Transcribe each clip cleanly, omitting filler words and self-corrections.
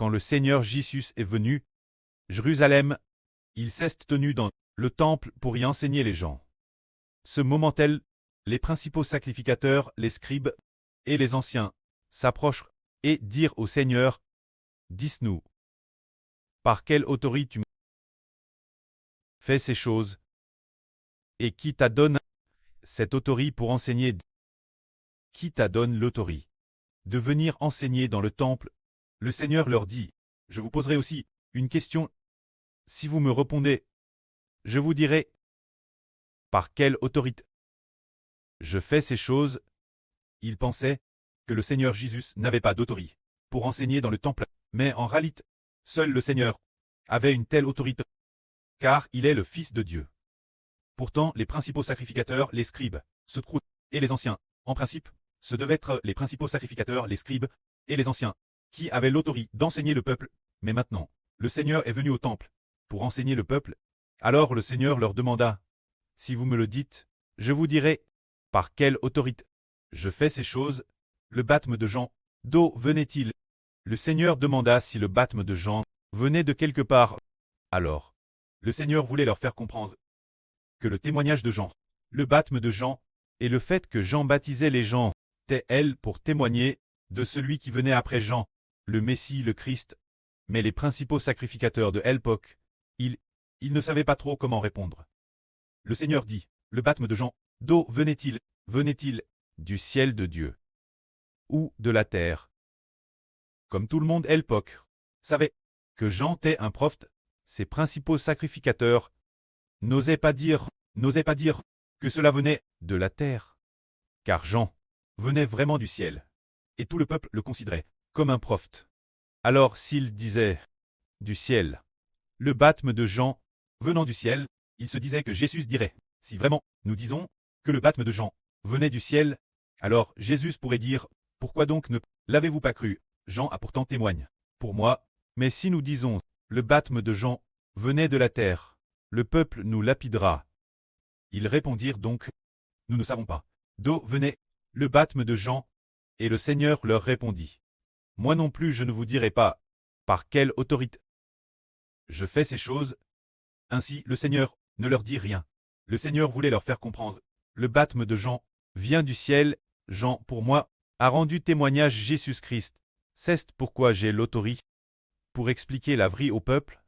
quand le Seigneur Jésus est venu, Jérusalem, il s'est tenu dans le temple pour y enseigner les gens. Ce moment-là, les principaux sacrificateurs, les scribes et les anciens s'approchent et dirent au Seigneur, dis-nous, par quelle autorité tu fais ces choses, et qui t'a donné cette autorité pour enseigner? Qui t'a donné l'autorité de venir enseigner dans le temple? Le Seigneur leur dit, je vous poserai aussi une question. Si vous me répondez, je vous dirai, par quelle autorité je fais ces choses? Ils pensaient que le Seigneur Jésus n'avait pas d'autorité pour enseigner dans le temple, mais en réalité, seul le Seigneur avait une telle autorité, car il est le Fils de Dieu. Pourtant, les principaux sacrificateurs, les scribes, se trouvent, et les anciens, en principe, ce devaient être les principaux sacrificateurs, les scribes, et les anciens, qui avaient l'autorité d'enseigner le peuple. Mais maintenant, le Seigneur est venu au temple pour enseigner le peuple. Alors le Seigneur leur demanda, si vous me le dites, je vous dirai, par quelle autorité je fais ces choses? Le baptême de Jean, d'où venait-il? Le Seigneur demanda si le baptême de Jean venait de quelque part. Alors, le Seigneur voulait leur faire comprendre que le témoignage de Jean, le baptême de Jean, et le fait que Jean baptisait les gens, était elle pour témoigner de celui qui venait après Jean, le Messie, le Christ. Mais les principaux sacrificateurs de l'époque, ils ne savaient pas trop comment répondre. Le Seigneur dit, le baptême de Jean, d'où venait-il? Venait-il du ciel de Dieu ou de la terre? Comme tout le monde à l'époque savait que Jean était un prophète, ses principaux sacrificateurs n'osaient pas dire que cela venait de la terre, car Jean venait vraiment du ciel, et tout le peuple le considérait comme un prophète. Alors s'ils disaient du ciel, le baptême de Jean venant du ciel, ils se disaient que Jésus dirait, si vraiment nous disons que le baptême de Jean venait du ciel, alors Jésus pourrait dire, pourquoi donc ne l'avez-vous pas cru? Jean a pourtant témoigne pour moi, mais si nous disons, le baptême de Jean venait de la terre, le peuple nous lapidera. Ils répondirent donc, nous ne savons pas d'où venait le baptême de Jean, et le Seigneur leur répondit, moi non plus je ne vous dirai pas, par quelle autorité je fais ces choses. Ainsi le Seigneur ne leur dit rien. Le Seigneur voulait leur faire comprendre, le baptême de Jean vient du ciel, Jean, pour moi, a rendu témoignage Jésus-Christ. C'est pourquoi j'ai l'autorité pour expliquer la vraie au peuple.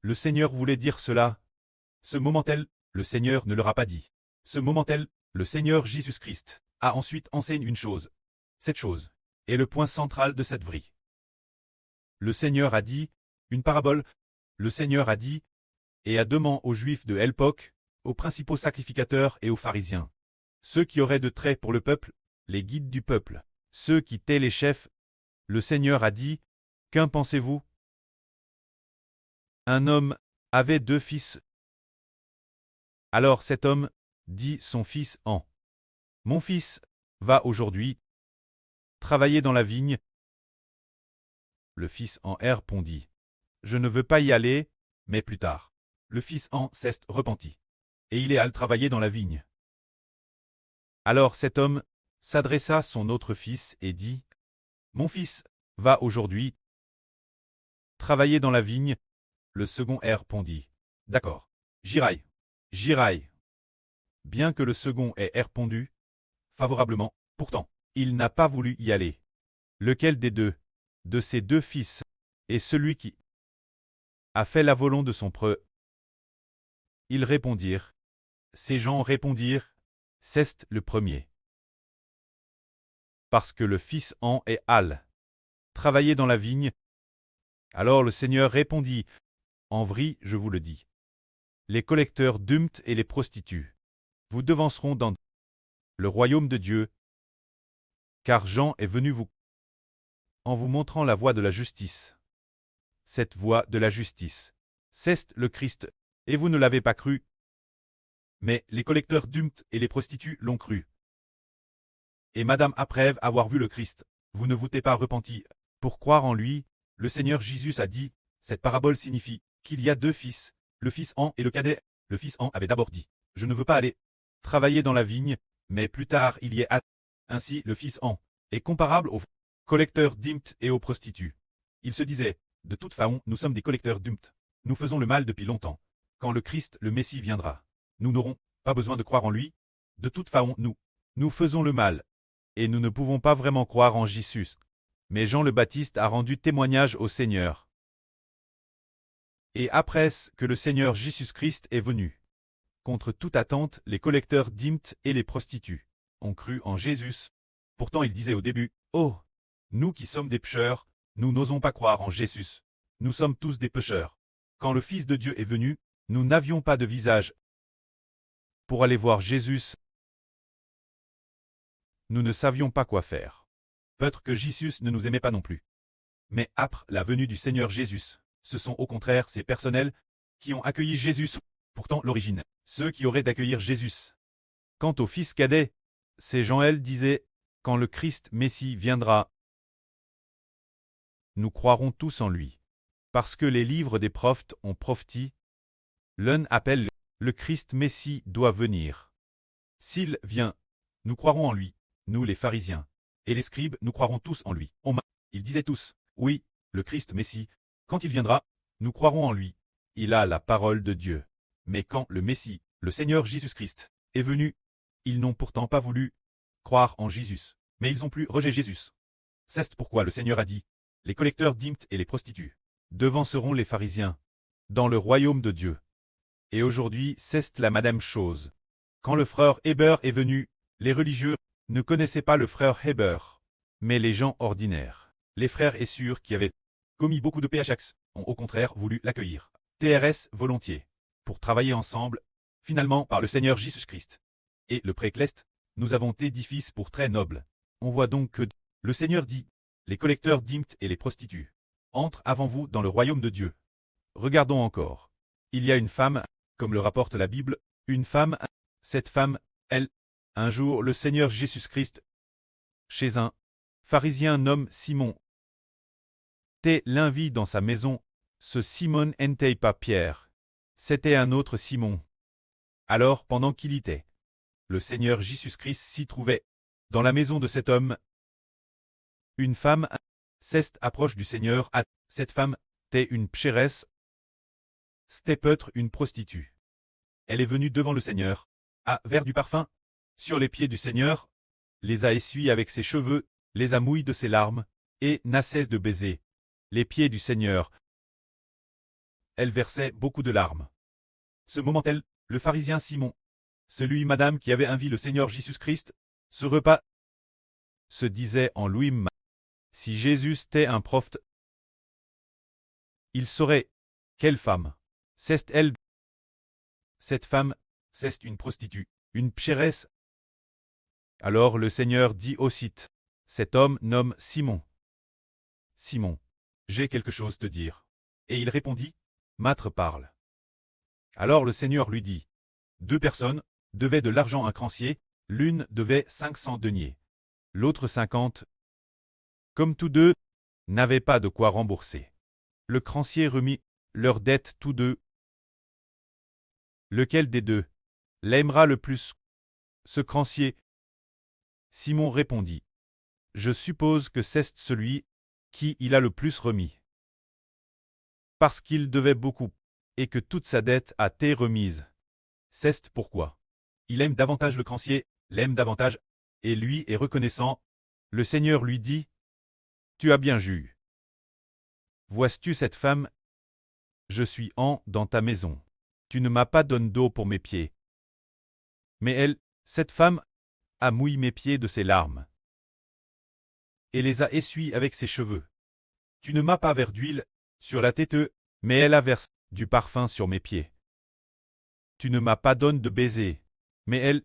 Le Seigneur voulait dire cela. Ce moment-là, le Seigneur ne leur a pas dit. Ce moment-là, le Seigneur Jésus-Christ a ensuite enseigné une chose. Cette chose est le point central de cette vraie. Le Seigneur a dit, une parabole, le Seigneur a dit, et a demandé aux Juifs de l'époque, aux principaux sacrificateurs et aux pharisiens, ceux qui auraient de traits pour le peuple, les guides du peuple, ceux qui étaient les chefs, le Seigneur a dit, qu'en pensez-vous? Un homme avait 2 fils. Alors cet homme dit son fils en, mon fils, va aujourd'hui travailler dans la vigne. Le fils en répondit, je ne veux pas y aller, mais plus tard. Le fils en s'est repenti, et il est allé travailler dans la vigne. Alors cet homme s'adressa à son autre fils et dit, mon fils, va aujourd'hui travailler dans la vigne. Le second répondit, d'accord, j'irai. Bien que le second ait répondu favorablement, pourtant, il n'a pas voulu y aller. Lequel des deux, de ses 2 fils, est celui qui a fait la volonté de son preux? Ils répondirent. Ces gens répondirent, c'est le premier. Parce que le fils en est allé travailler dans la vigne. Alors le Seigneur répondit, en vrai, je vous le dis, les collecteurs d'humtes et les prostituées vous devanceront dans le royaume de Dieu, car Jean est venu en vous montrant la voie de la justice. Cette voie de la justice, c'est le Christ, et vous ne l'avez pas cru. Mais les collecteurs d'humtes et les prostituées l'ont cru. Et madame, après avoir vu le Christ, vous ne vous êtes pas repenti. Pour croire en lui, le Seigneur Jésus a dit, cette parabole signifie qu'il y a 2 fils, le fils en et le cadet. Le fils en avait d'abord dit, je ne veux pas aller travailler dans la vigne, mais plus tard il y est allé. Ainsi le fils en est comparable aux collecteurs d'hymnes et aux prostituées. Il se disait, de toute façon, nous sommes des collecteurs d'umpts. Nous faisons le mal depuis longtemps. Quand le Christ, le Messie viendra, nous n'aurons pas besoin de croire en lui. De toute façon, nous faisons le mal. Et nous ne pouvons pas vraiment croire en Jésus. Mais Jean le Baptiste a rendu témoignage au Seigneur. Et après que le Seigneur Jésus-Christ est venu, contre toute attente, les collecteurs d'umpts et les prostituées ont cru en Jésus. Pourtant ils disaient au début, « Oh, nous qui sommes des pécheurs, nous n'osons pas croire en Jésus. Nous sommes tous des pécheurs. Quand le Fils de Dieu est venu, nous n'avions pas de visage pour aller voir Jésus. Nous ne savions pas quoi faire. Peut-être que Jésus ne nous aimait pas non plus. Mais après la venue du Seigneur Jésus, ce sont au contraire ces personnels qui ont accueilli Jésus. Pourtant l'origine, ceux qui auraient d'accueillir Jésus. Quant au fils cadet, ces gens-elles disaient, quand le Christ Messie viendra, nous croirons tous en lui. Parce que les livres des prophètes ont prophétisé, l'un appelle le Christ Messie doit venir. S'il vient, nous croirons en lui, nous les pharisiens. Et les scribes, nous croirons tous en lui. Ils disaient tous, oui, le Christ Messie, quand il viendra, nous croirons en lui. Il a la parole de Dieu. Mais quand le Messie, le Seigneur Jésus-Christ, est venu, ils n'ont pourtant pas voulu croire en Jésus, mais ils ont plus rejeté Jésus. C'est pourquoi le Seigneur a dit, les collecteurs d'umpts et les prostituées devanceront les pharisiens dans le royaume de Dieu. Et aujourd'hui, c'est la madame chose. Quand le frère Héber est venu, les religieux ne connaissaient pas le frère Héber, mais les gens ordinaires. Les frères et sœurs qui avaient commis beaucoup de PHX ont au contraire voulu l'accueillir. TRS volontiers. Pour travailler ensemble, finalement par le Seigneur Jésus-Christ. Et le précleste, nous avons été des fils pour très nobles. On voit donc que le Seigneur dit, les collecteurs d'umpts et les prostituées entrent avant vous dans le royaume de Dieu. Regardons encore. Il y a une femme, comme le rapporte la Bible, une femme, cette femme, elle, un jour le Seigneur Jésus-Christ, chez un pharisien nommé Simon, l'invite dans sa maison, ce Simon n'était pas Pierre, c'était un autre Simon. Alors pendant qu'il y était, le Seigneur Jésus-Christ s'y trouvait, dans la maison de cet homme. Une femme, approche du Seigneur, cette femme, une pécheresse, c'était peut-être une prostituée. Elle est venue devant le Seigneur, a vers du parfum, sur les pieds du Seigneur, les a essuyés avec ses cheveux, les a mouillés de ses larmes, et n'a cesse de baiser les pieds du Seigneur. Elle versait beaucoup de larmes. Ce moment-là, le pharisien Simon, celui madame qui avait invité le Seigneur Jésus-Christ, ce repas, se disait en lui-même, si Jésus était un prophète, il saurait, quelle femme, c'est elle. Cette femme, c'est une prostituée, une pécheresse. Alors le Seigneur dit aussitôt, cet homme nomme Simon. Simon, j'ai quelque chose à te dire. Et il répondit, Maître parle. Alors le Seigneur lui dit, 2 personnes devaient de l'argent à un créancier, l'une devait 500 deniers, l'autre 50. Comme tous deux n'avaient pas de quoi rembourser, le créancier remit leur dette tous deux. Lequel des deux l'aimera le plus? Ce créancier. Simon répondit, je suppose que c'est celui qui il a le plus remis. Parce qu'il devait beaucoup, et que toute sa dette a été remise. C'est pourquoi il aime davantage le créancier, l'aime davantage, et lui est reconnaissant. Le Seigneur lui dit, tu as bien jugé. Vois-tu cette femme? Je suis dans ta maison. Tu ne m'as pas donné d'eau pour mes pieds. Mais elle, cette femme, a mouillé mes pieds de ses larmes et les a essuyés avec ses cheveux. Tu ne m'as pas versé d'huile sur la tête, mais elle a versé du parfum sur mes pieds. Tu ne m'as pas donné de baiser, mais elle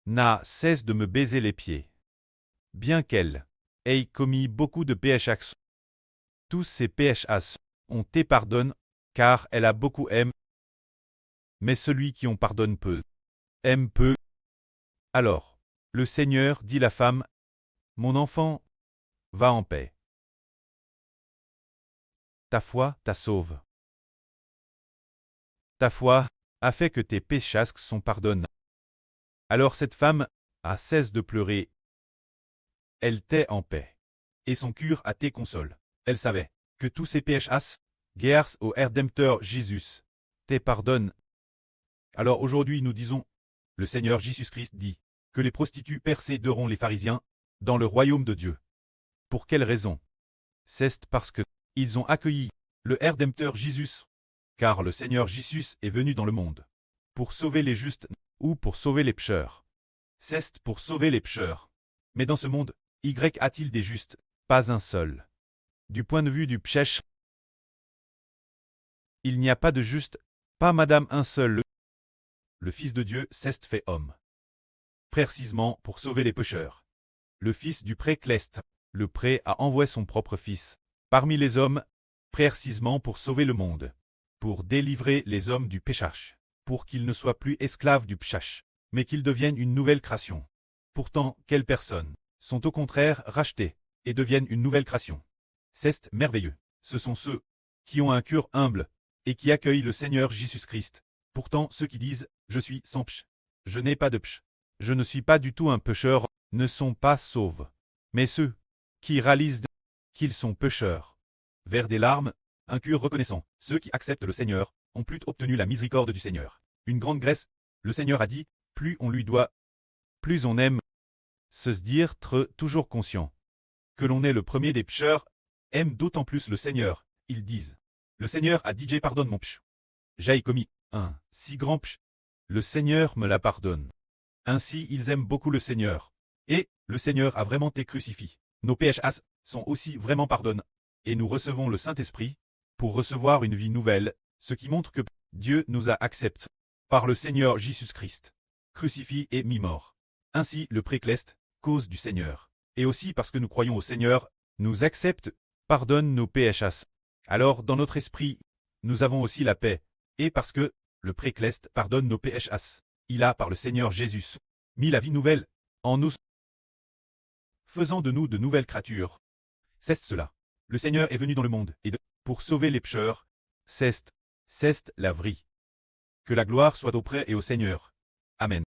n'a cesse de me baiser les pieds. Bien qu'elle ait commis beaucoup de péchés, tous ces péchés ont été pardonnés, car elle a beaucoup aimé. Mais celui qui en pardonne peu, aime peu. Alors, le Seigneur dit à la femme, mon enfant, va en paix. Ta foi t'a sauvé. Ta foi a fait que tes péchés sont pardonnés. Alors cette femme a cessé de pleurer. Elle t'est en paix. Et son cœur a été console. Elle savait que tous ces PHAs, guerres au Rédempteur Jésus, te pardonne. Alors aujourd'hui nous disons, le Seigneur Jésus-Christ dit, que les prostituées perséderont les pharisiens, dans le royaume de Dieu. Pour quelle raison? C'est parce que, ils ont accueilli, le Rédempteur Jésus, car le Seigneur Jésus est venu dans le monde, pour sauver les justes, ou pour sauver les pécheurs. C'est pour sauver les pécheurs. Mais dans ce monde, y a-t-il des justes? Pas un seul. Du point de vue du péché, il n'y a pas de juste, pas madame un seul. Le Fils de Dieu s'est fait homme. Précisément pour sauver les pécheurs. Le Fils du Pré-Cleste, le Pré a envoyé son propre Fils, parmi les hommes, précisément pour sauver le monde, pour délivrer les hommes du péché, pour qu'ils ne soient plus esclaves du péché, mais qu'ils deviennent une nouvelle création. Pourtant, quelles personnes sont au contraire rachetées et deviennent une nouvelle création? C'est merveilleux. Ce sont ceux qui ont un cœur humble et qui accueillent le Seigneur Jésus-Christ. Pourtant, ceux qui disent « Je suis sans péché, je n'ai pas de péché, je ne suis pas du tout un pécheur » ne sont pas sauvés. Mais ceux qui réalisent qu'ils sont pécheurs, vers des larmes, un cœur reconnaissant, ceux qui acceptent le Seigneur, ont plus obtenu la miséricorde du Seigneur. Une grande grâce, le Seigneur a dit, plus on lui doit, plus on aime. Se dire toujours conscient que l'on est le premier des pécheurs, aime d'autant plus le Seigneur. Ils disent, le Seigneur a dit, pardonne mon péché. J'ai commis un si grand péché. Le Seigneur me la pardonne. Ainsi ils aiment beaucoup le Seigneur. Et le Seigneur a vraiment été crucifié. Nos péchés sont aussi vraiment pardonnés. Et nous recevons le Saint-Esprit pour recevoir une vie nouvelle, ce qui montre que Dieu nous a acceptés par le Seigneur Jésus-Christ, crucifié et mis-mort. Ainsi le Pré-Cleste, cause du Seigneur. Et aussi parce que nous croyons au Seigneur, nous accepte, pardonne nos péchés. Alors dans notre esprit, nous avons aussi la paix. Et parce que le Pré-Cleste pardonne nos péchés, il a par le Seigneur Jésus mis la vie nouvelle en nous, faisant de nous de nouvelles créatures. C'est cela. Le Seigneur est venu dans le monde, et pour sauver les pécheurs, c'est la vraie. Que la gloire soit auprès et au Seigneur. Amen.